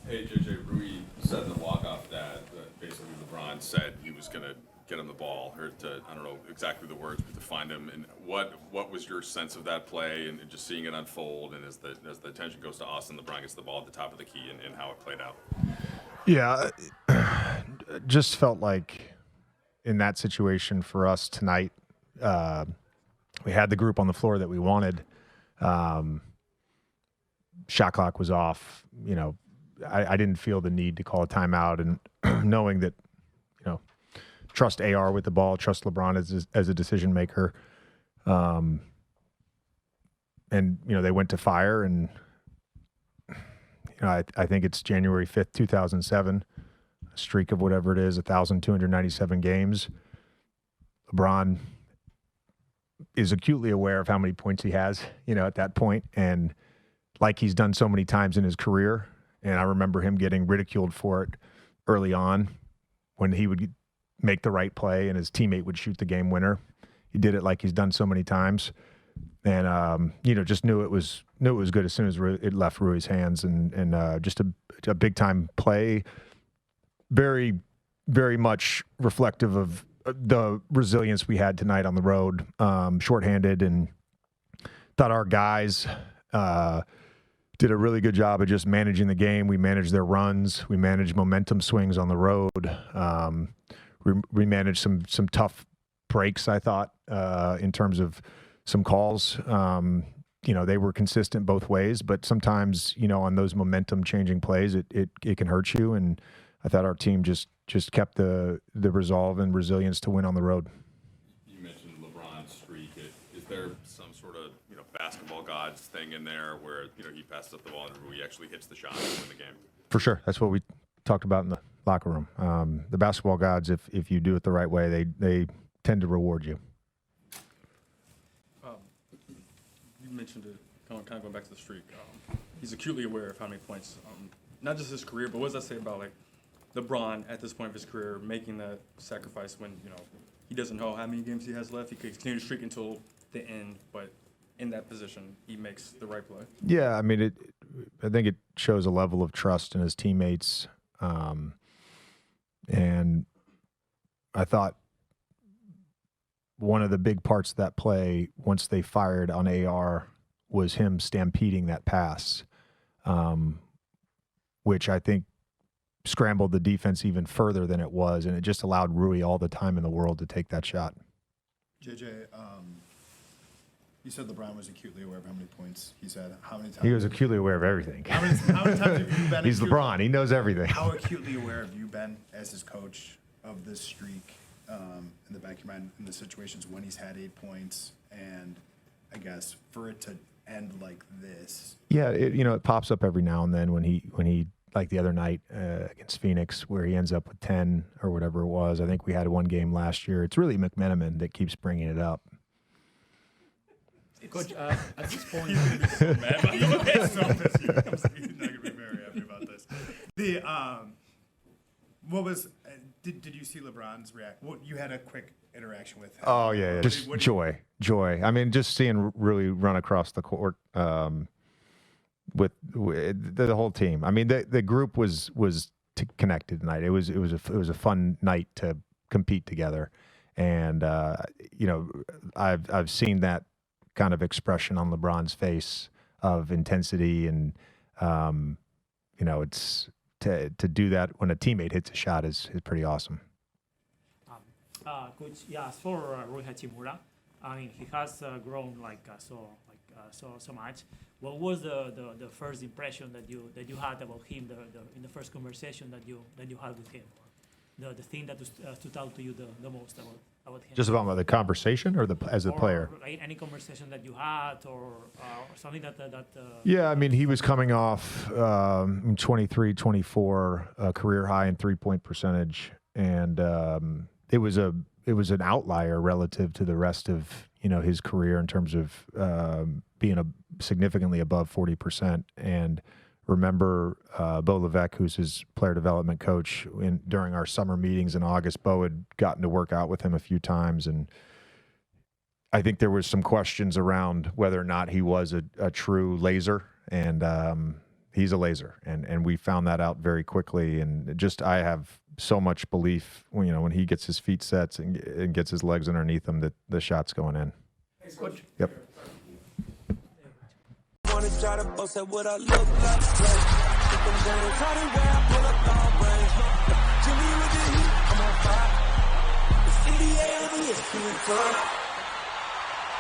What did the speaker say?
Hey, JJ, Rui said in the walk-off that basically LeBron said he was going to get him the ball, or to, I don't know exactly the words, but to find him. And what was your sense of that play and just seeing it unfold? And as the attention goes to Austin, LeBron gets the ball at the top of the key and how it played out. Yeah, just felt like in that situation for us tonight, we had the group on the floor that we wanted. Shot clock was off. You know, I didn't feel the need to call a timeout, and knowing that, trust AR with the ball, trust LeBron as a decision maker. And, they went to fire, and, I think it's January 5th, 2007, a streak of whatever it is, 1,297 games. LeBron is acutely aware of how many points he has, at that point, and like he's done so many times in his career. And I remember him getting ridiculed for it early on when he would make the right play and his teammate would shoot the game winner. He did it like he's done so many times. And, just knew it was good as soon as it left Rui's hands, and just a big-time play. Very, very much reflective of the resilience we had tonight on the road, shorthanded, and thought our guys did a really good job of just managing the game. We managed their runs. We managed momentum swings on the road. We managed some tough breaks, I thought, in terms of some calls. They were consistent both ways, but sometimes, on those momentum changing plays, it can hurt you. And I thought our team just kept the resolve and resilience to win on the road. You mentioned LeBron's streak. Is there some sort of basketball gods thing in there where he passes up the ball and Rui actually hits the shot to win the game? For sure, that's what we talked about in the locker room. The basketball gods, if you do it the right way, they tend to reward you. You mentioned it, kind of going back to the streak. He's acutely aware of how many points, not just his career, but what does that say about LeBron at this point of his career making that sacrifice when he doesn't know how many games he has left? He could continue to streak until the end, but in that position, he makes the right play. Yeah, I mean, I think it shows a level of trust in his teammates, and I thought one of the big parts of that play, once they fired on AR, was him stampeding that pass, which I think scrambled the defense even further than it was, and it just allowed Rui all the time in the world to take that shot. JJ, you said LeBron was acutely aware of how many points he's had. How many times? He was acutely aware of everything. How many times have you been? He's LeBron. He knows everything. How acutely aware have you been as his coach of this streak in the back of your mind in the situations when he's had 8 points, and I guess for it to end like this? Yeah, it pops up every now and then when he like the other night against Phoenix, where he ends up with 10 or whatever it was. I think we had one game last year. It's really McMenamin that keeps bringing it up. Coach, at this point, He's going to be so mad. He's not going to be very happy about this. What was? Did you see LeBron's react? Well, you had a quick interaction with him. Oh yeah, just joy. I mean, just seeing really run across the court with the whole team. I mean, the group was connected tonight. It was a fun night to compete together, and I've seen that kind of expression on LeBron's face of intensity, and it's to do that when a teammate hits a shot is pretty awesome. Coach, as for Rui Hachimura, I mean, he has grown so much. What was the first impression that you had about him in the first conversation that you had with him? The thing that stood out to you the most about him? Just about the conversation, or as a player? Any conversation that you had, or something that Yeah, I mean, he was coming off 23, 24, career high in 3-point percentage, and it was an outlier relative to the rest of his career in terms of being significantly above 40%. And remember Bo Levesque, who's his player development coach, during our summer meetings in August, Bo had gotten to work out with him a few times, and I think there was some questions around whether or not he was a true laser, and he's a laser, and we found that out very quickly. And just I have so much belief when he gets his feet set and gets his legs underneath him that the shot's going in. Coach. Yep. Wanna try to boast at what I look like. Keep them down, try to wear, I pull up all brains. Jimmy with the heat, I'm on fire. The city, yeah, I'm a